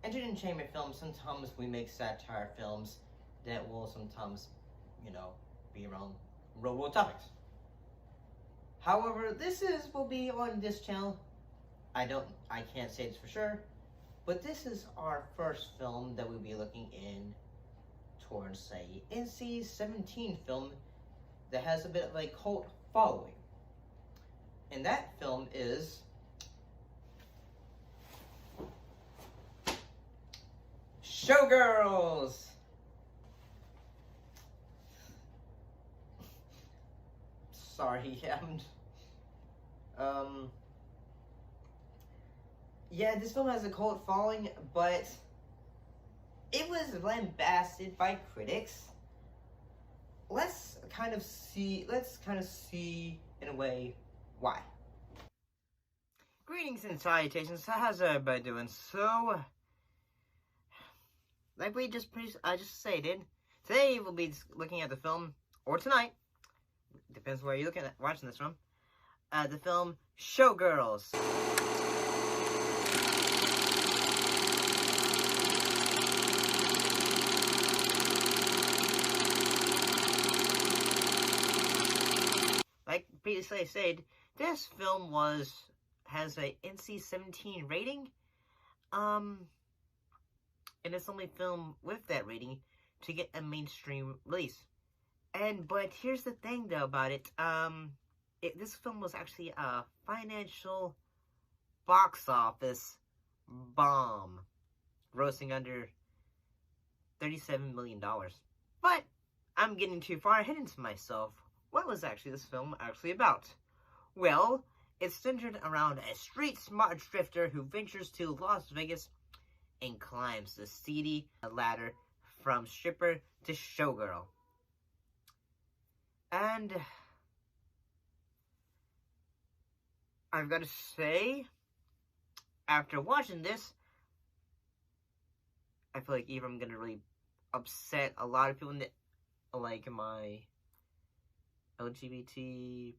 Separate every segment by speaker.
Speaker 1: Entertainment films, sometimes we make satire films that will sometimes, be around real world topics. However, will be on this channel. I can't say this for sure, but this is our first film that we'll be looking in towards a NC-17 film that has a bit of a cult following. And that film is Showgirls! Sorry, yeah, this film has a cult following, but it was lambasted by critics. Let's kind of see in a way why. Greetings and salutations. How's everybody doing? So, like I just stated, today we'll be looking at the film, or tonight, depends where you're watching this from, the film Showgirls. Like previously I said, this film has a NC-17 rating, and it's the only film with that rating to get a mainstream release. But here's the thing though about it, this film was actually a financial box office bomb, grossing under $37 million. But I'm getting too far ahead into myself. What was this film actually about? Well, it's centered around a street-smart drifter who ventures to Las Vegas and climbs the seedy ladder from stripper to showgirl. And I've got to say, after watching this, I feel like either I'm going to really upset a lot of people in my LGBT,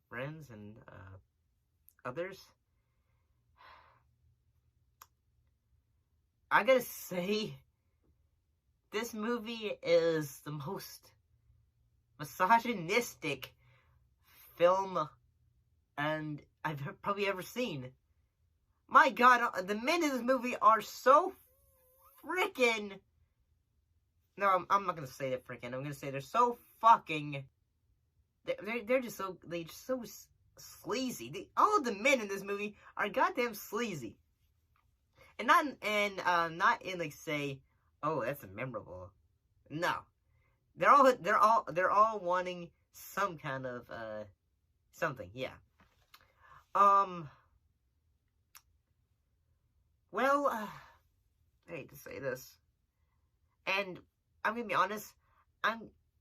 Speaker 1: friends and others. I gotta say, this movie is the most misogynistic film and I've probably ever seen. My God, the men in this movie are so freaking... No, I'm not gonna say that freaking. I'm gonna say they're so fucking... They're just so sleazy. All of the men in this movie are goddamn sleazy. And not in like say, oh, that's memorable. No. They're all wanting some kind of something, yeah. Well, I hate to say this. And I'm gonna be honest,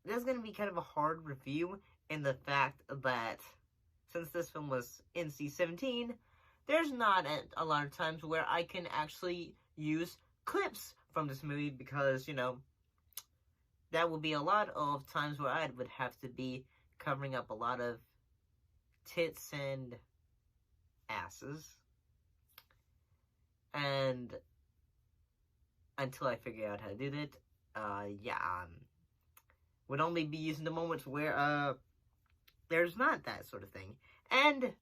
Speaker 1: this is gonna be kind of a hard review in the fact that since this film was NC-17, there's not a lot of times where I can actually use clips from this movie because, that would be a lot of times where I would have to be covering up a lot of tits and asses. And until I figure out how to do that, would only be using the moments where, there's not that sort of thing. And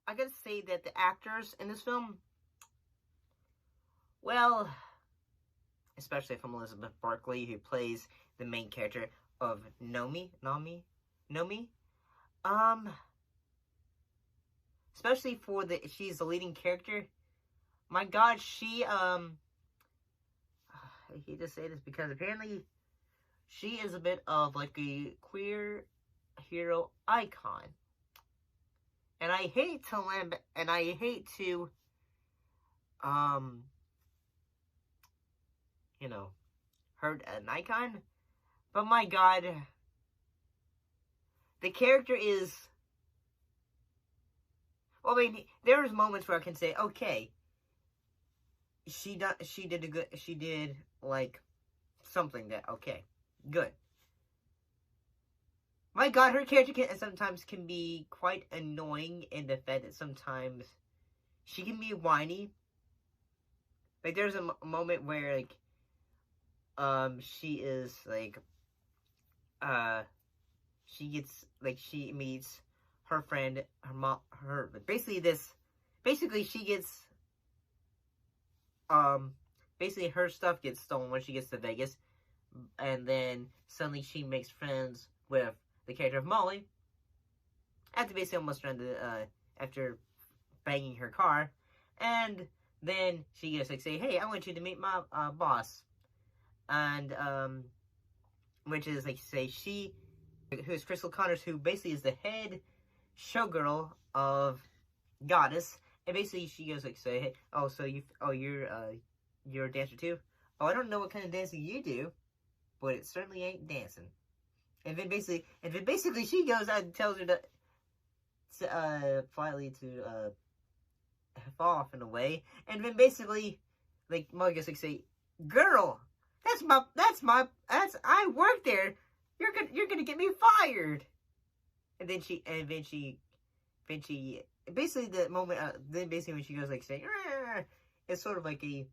Speaker 1: I gotta say that the actors in this film, well, especially from Elizabeth Berkley, who plays the main character of Nomi, especially she's the leading character. My God, she, I hate to say this because apparently she is a bit of like a queer hero icon. And I hate to hurt an icon, but my God, the character is, well, I mean, there's moments where I can say, okay, she did like something that, okay. good. My God, her character sometimes can be quite annoying in the fact that sometimes she can be whiny. Like, there's a moment where, like, she is, like, she meets her friend, her mom, basically she gets, basically her stuff gets stolen when she gets to Vegas, and then suddenly she makes friends with the character of Molly, after basically almost stranded, after banging her car, and then she gets, like, say, hey, I want you to meet my, boss, and, which is, like, say, who's Crystal Connors, who basically is the head showgirl of Goddess, and basically she goes, like, say, hey, you're a dancer too? Oh, I don't know what kind of dancing you do, but it certainly ain't dancing. And then basically she goes out and tells her to politely to, F off in a way, and then basically, like, Molly goes, like, say, girl, I work there, you're gonna get me fired. And then she, basically the moment, then basically when she goes, like, saying, it's sort of like a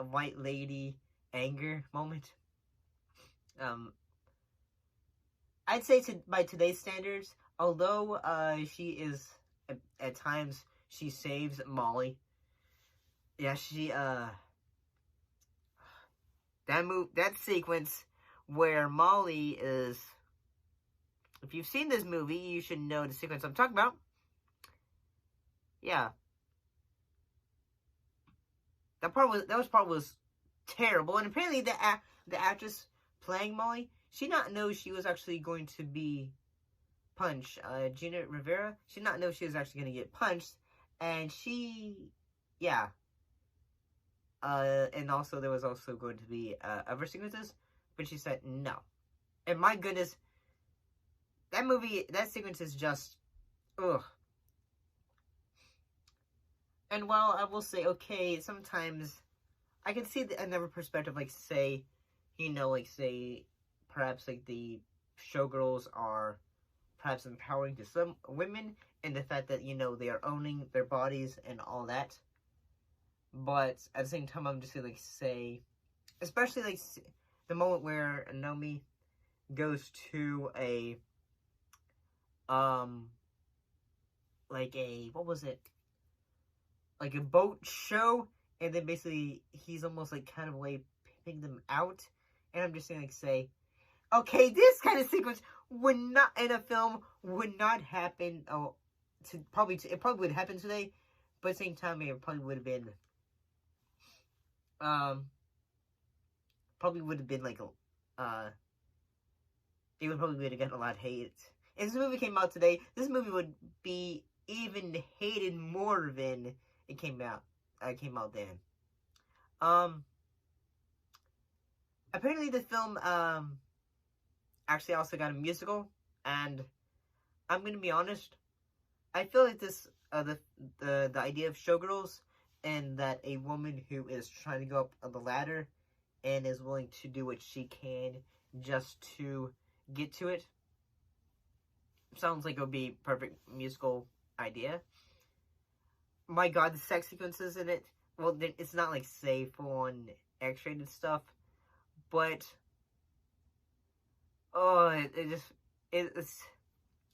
Speaker 1: white lady anger moment. I'd say by today's standards, although, she is, at times, she saves Molly. Yeah, that sequence where Molly is, if you've seen this movie, you should know the sequence I'm talking about. Yeah. That part was terrible, and apparently the actress playing Molly, she not know she was actually going to be punched. Gina Rivera, she did not know she was actually going to get punched, and yeah. And also there was also going to be other sequences, but she said no. And my goodness, that sequence is just, ugh. And while I will say, okay, sometimes I can see another perspective, like, say, perhaps, like, the showgirls are perhaps empowering to some women, and the fact that, they are owning their bodies and all that. But at the same time, I'm just gonna, like, say, especially, like, the moment where Naomi goes to a, what was it? Like a boat show, and then basically he's almost, like, kind of way pimping them out, and I'm just gonna, like, say, okay, this kind of sequence would not, in a film, would not happen, it probably would happen today, but at the same time, it probably would have been, like, it would probably have gotten a lot of hate. If this movie came out today, this movie would be even hated more than it came out then. Apparently the film, actually also got a musical, and I'm gonna be honest, I feel like this, the idea of Showgirls, and that a woman who is trying to go up the ladder, and is willing to do what she can just to get to it, sounds like it would be a perfect musical idea. My God, the sex sequences in it, well, it's not, like, say, full-on X-rated stuff, but, oh, it's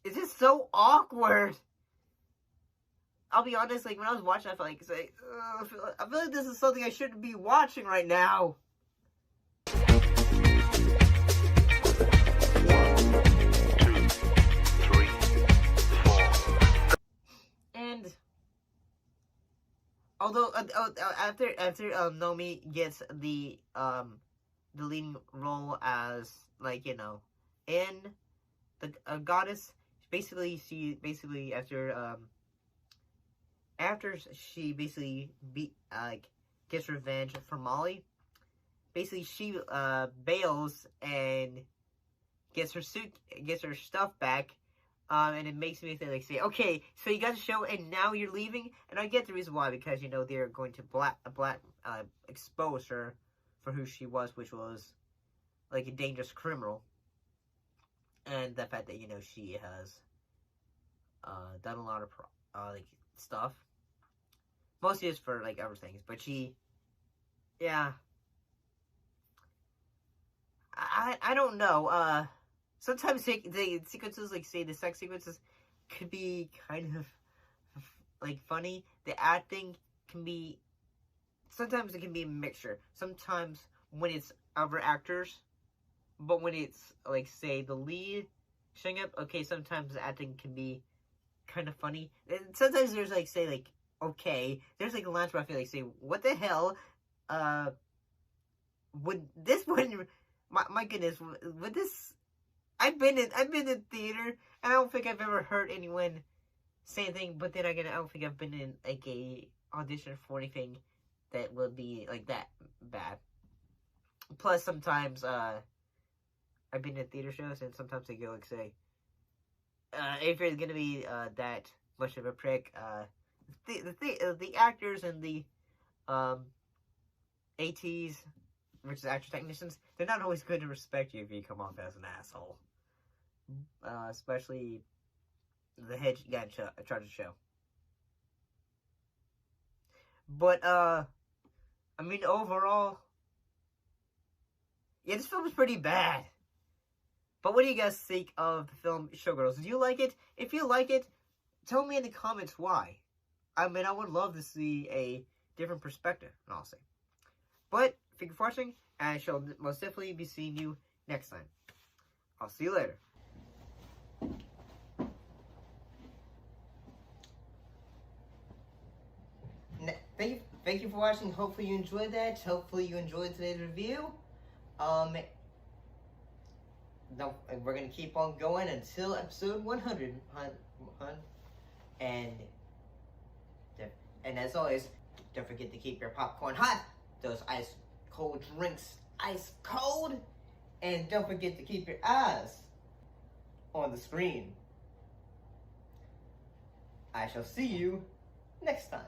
Speaker 1: just so awkward. I'll be honest, like, when I was watching, I felt like, I feel like this is something I shouldn't be watching right now. And although after Nomi gets the leading role as, like, in the Goddess, basically after she basically gets revenge for Molly, basically she bails and gets her stuff back. And it makes me think, like, say, okay, so you got the show, and now you're leaving, and I get the reason why, because, they're going to expose her for who she was, which was like a dangerous criminal, and the fact that she has done a lot of like stuff, mostly just for like other things, but yeah, I don't know. Sometimes the sequences, like say the sex sequences, could be kind of like funny. The acting can be, sometimes it can be a mixture. Sometimes when it's other actors, but when it's like say the lead showing up, okay, sometimes the acting can be kind of funny. And sometimes there's like say like okay, there's like lines where I feel like say what the hell, would this one, my goodness, would this? I've been in theater, and I don't think I've ever heard anyone say anything. But then again, I don't think I've been in like a audition for anything that would be like that bad. Plus, sometimes I've been in theater shows, and sometimes they go like say, if you're gonna be that much of a prick, the actors and the ATs, which is actor technicians, they're not always going to respect you if you come off as an asshole. Especially the head guy in charge of the show. But, I mean, overall, yeah, this film is pretty bad. But what do you guys think of the film Showgirls? Do you like it? If you like it, tell me in the comments why. I mean, I would love to see a different perspective, honestly. But, thank you for watching, and I shall most definitely be seeing you next time. I'll see you later. Thank you for watching. Hopefully you enjoyed that. Hopefully you enjoyed today's review. No, we're gonna keep on going until episode 100. And as always, don't forget to keep your popcorn hot. Those ice cold drinks ice cold. And don't forget to keep your eyes on the screen. I shall see you next time.